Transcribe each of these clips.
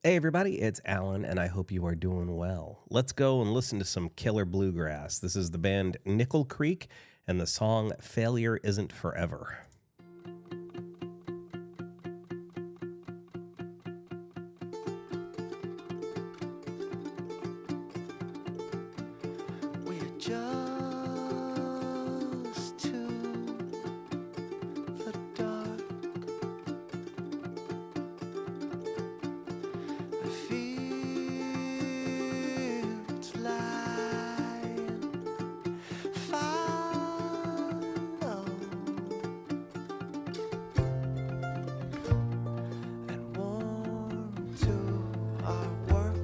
Hey everybody, it's Alan, and I hope you are doing well. Let's go and listen to some killer bluegrass. This is the band Nickel Creek and the song Failure Isn't Forever. We're just too the dark. I feel it's lying follow and warm to our work.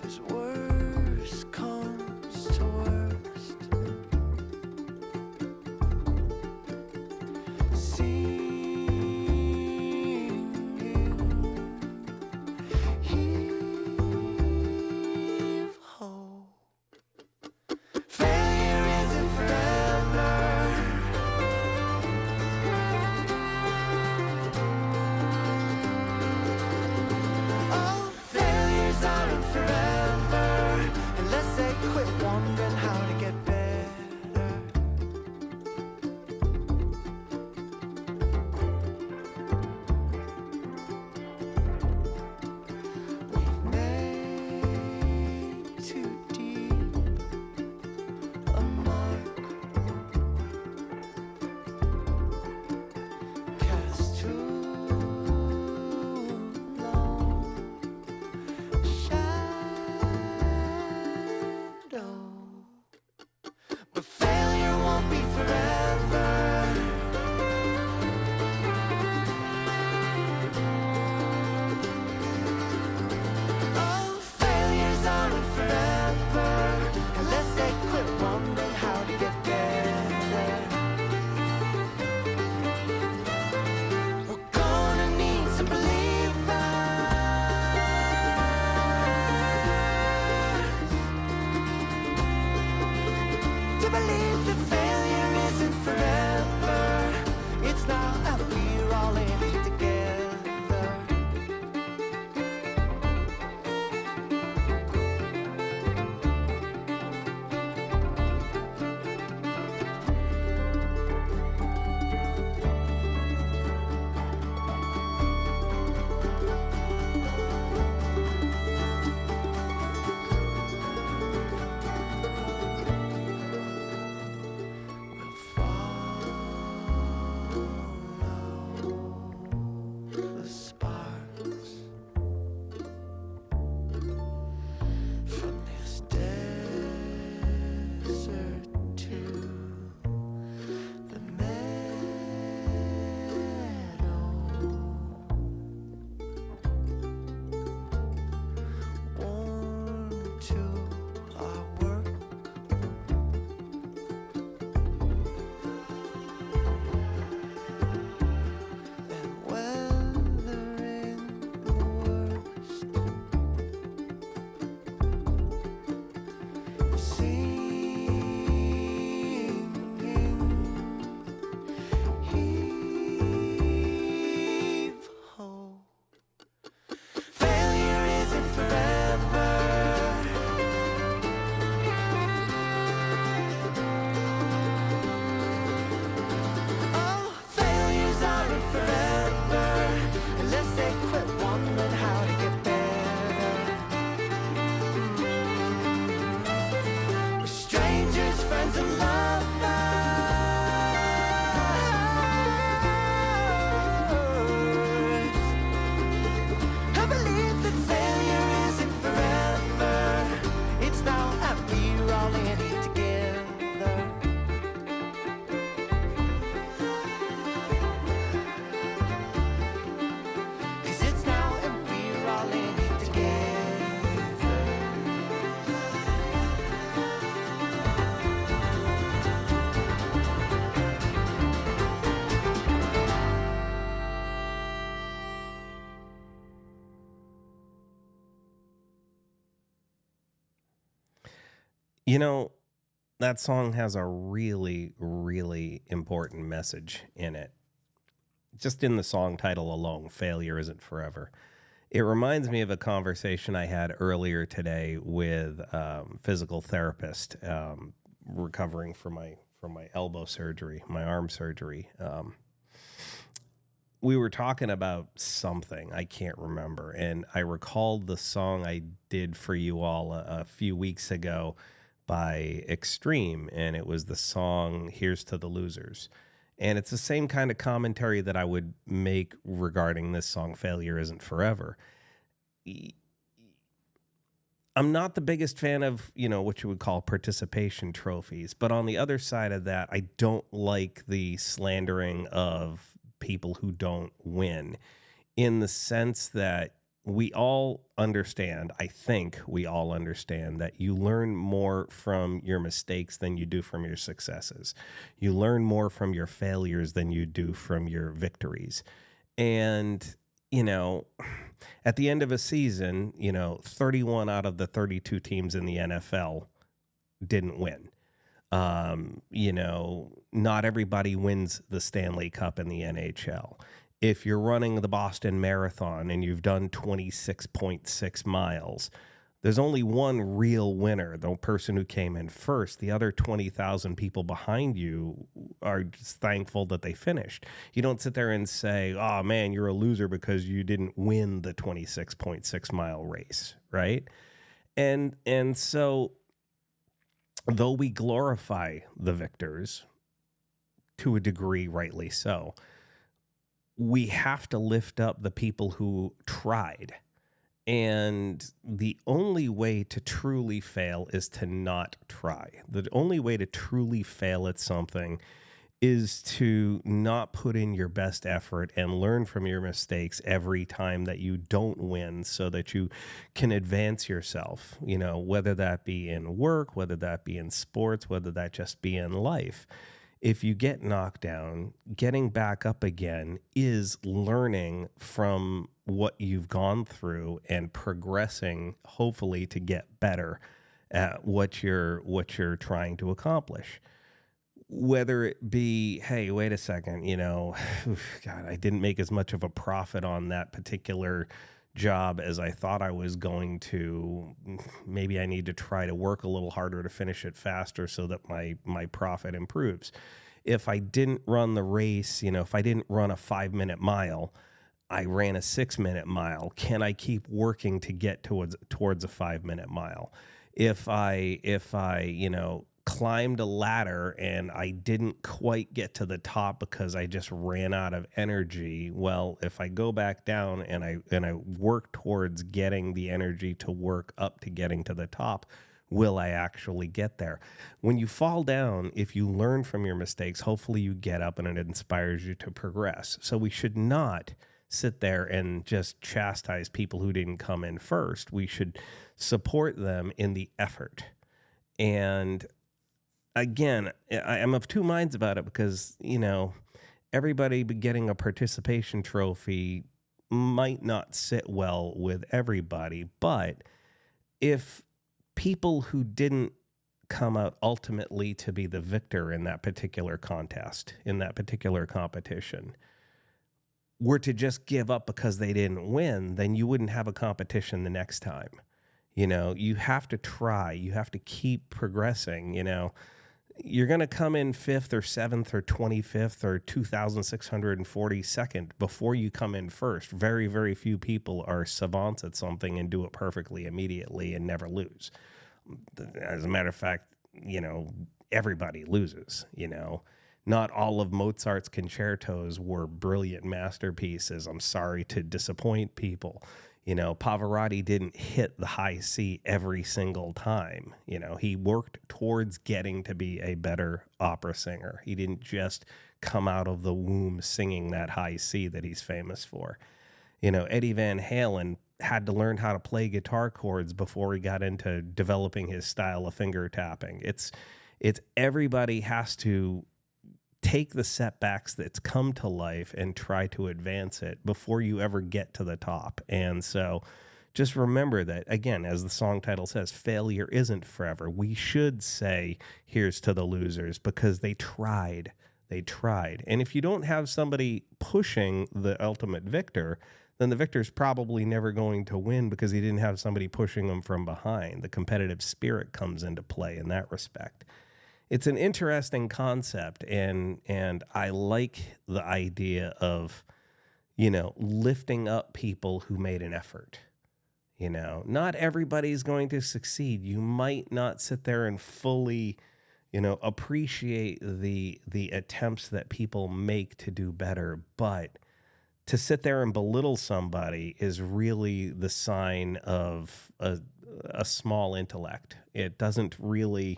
As worst comes to worst, singing, heave ho. Failure isn't forever. Oh, failures aren't forever, unless they quit wondering how to get better. We've made too deep a mark, cast too long shadow. But failure won't be forever. Oh, failures aren't forever, unless they quit wondering how to get better. We're gonna need some believers to believe that failure isn't forever. It's now and we're all in it together. We'll follow the sparks from this desert to the meadow. Warm to our work. And weathering the worst, singing, heave ho. Failure isn't forever. Oh, failures aren't forever, unless they quit wondering how to get better. We're strangers, friends, and lovers. I believe that failure isn't forever. It's now and we're all in it together. 'Cause it's now and we're all in it together. You know, that song has a really, really important message in it. Just in the song title alone, Failure Isn't Forever. It reminds me of a conversation I had earlier today with physical therapist, recovering from my elbow surgery, my arm surgery. We were talking about something, I can't remember, and I recalled the song I did for you all a few weeks ago by Extreme, and it was the song Here's to the Losers. And it's the same kind of commentary that I would make regarding this song, Failure Isn't Forever. I'm not the biggest fan of, what you would call participation trophies, but on the other side of that, I don't like the slandering of people who don't win, in the sense that we all understand, I think we all understand, that you learn more from your mistakes than you do from your successes. You learn more from your failures than you do from your victories. And, at the end of a season, 31 out of the 32 teams in the NFL didn't win. Not everybody wins the Stanley Cup in the NHL. If you're running the Boston Marathon and you've done 26.6 miles, there's only one real winner, the person who came in first. The other 20,000 people behind you are just thankful that they finished. You don't sit there and say, oh man, you're a loser because you didn't win the 26.6 mile race, right? And so, though we glorify the victors to a degree, rightly so, we have to lift up the people who tried. And the only way to truly fail is to not try. The only way to truly fail at something is to not put in your best effort and learn from your mistakes every time that you don't win, so that you can advance yourself, whether that be in work, whether that be in sports, whether that just be in life. If you get knocked down, getting back up again is learning from what you've gone through and progressing, hopefully, to get better at what you're trying to accomplish. Whether it be, hey, wait a second, God, I didn't make as much of a profit on that particular job as I thought I was going to. Maybe I need to try to work a little harder to finish it faster so that my profit improves. If I didn't run the race, if I didn't run a 5-minute mile, I ran a 6-minute mile. Can I keep working to get towards a 5-minute mile? If I climbed a ladder and I didn't quite get to the top because I just ran out of energy, well, if I go back down and I work towards getting the energy to work up to getting to the top, will I actually get there? When you fall down, if you learn from your mistakes, hopefully you get up and it inspires you to progress. So we should not sit there and just chastise people who didn't come in first. We should support them in the effort. And again, I'm of two minds about it, because, everybody getting a participation trophy might not sit well with everybody. But if people who didn't come out ultimately to be the victor in that particular contest, in that particular competition, were to just give up because they didn't win, then you wouldn't have a competition the next time. You have to try. You have to keep progressing. You're going to come in 5th or 7th or 25th or 2,642nd before you come in first. Very, very few people are savants at something and do it perfectly immediately and never lose. As a matter of fact, everybody loses, Not all of Mozart's concertos were brilliant masterpieces. I'm sorry to disappoint people. Pavarotti didn't hit the high C every single time. He worked towards getting to be a better opera singer. He didn't just come out of the womb singing that high C that he's famous for. Eddie Van Halen had to learn how to play guitar chords before he got into developing his style of finger tapping. It's everybody has to take the setbacks that's come to life and try to advance it before you ever get to the top. And so just remember that, again, as the song title says, failure isn't forever. We should say, here's to the losers, because they tried. They tried. And if you don't have somebody pushing the ultimate victor, then the victor's probably never going to win because he didn't have somebody pushing them from behind. The competitive spirit comes into play in that respect. It's an interesting concept, and I like the idea of, lifting up people who made an effort. Not everybody's going to succeed. You might not sit there and fully, appreciate the attempts that people make to do better, but to sit there and belittle somebody is really the sign of a small intellect. It doesn't really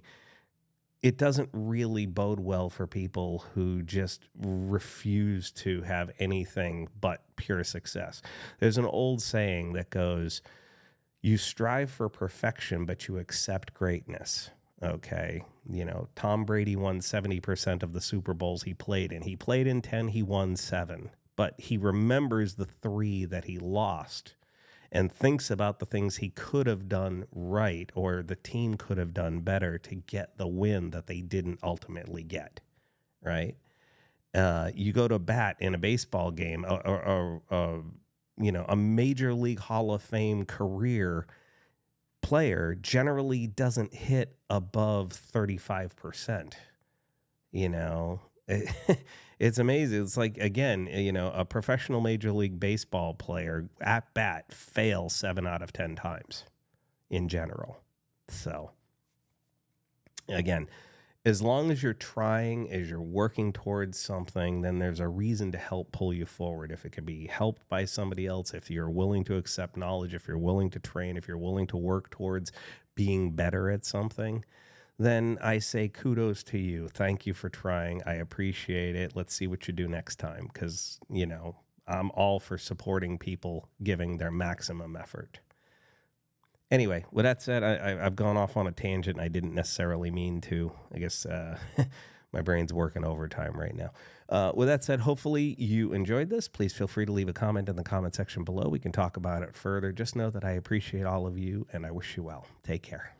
bode well for people who just refuse to have anything but pure success. There's an old saying that goes, you strive for perfection, but you accept greatness. Okay. Tom Brady won 70% of the Super Bowls he played in. He played in 10, he won 7, but he remembers the 3 that he lost and thinks about the things he could have done right or the team could have done better to get the win that they didn't ultimately get, right? You go to bat in a baseball game, a Major League Hall of Fame career player generally doesn't hit above 35%. It's amazing. It's like, again, a professional Major League Baseball player at bat fails 7 out of 10 times in general. So, again, as long as you're trying, as you're working towards something, then there's a reason to help pull you forward. If it can be helped by somebody else, if you're willing to accept knowledge, if you're willing to train, if you're willing to work towards being better at something, then I say kudos to you. Thank you for trying. I appreciate it. Let's see what you do next time, because, I'm all for supporting people giving their maximum effort. Anyway, with that said, I've gone off on a tangent I didn't necessarily mean to. I guess my brain's working overtime right now. With that said, hopefully you enjoyed this. Please feel free to leave a comment in the comment section below. We can talk about it further. Just know that I appreciate all of you, and I wish you well. Take care.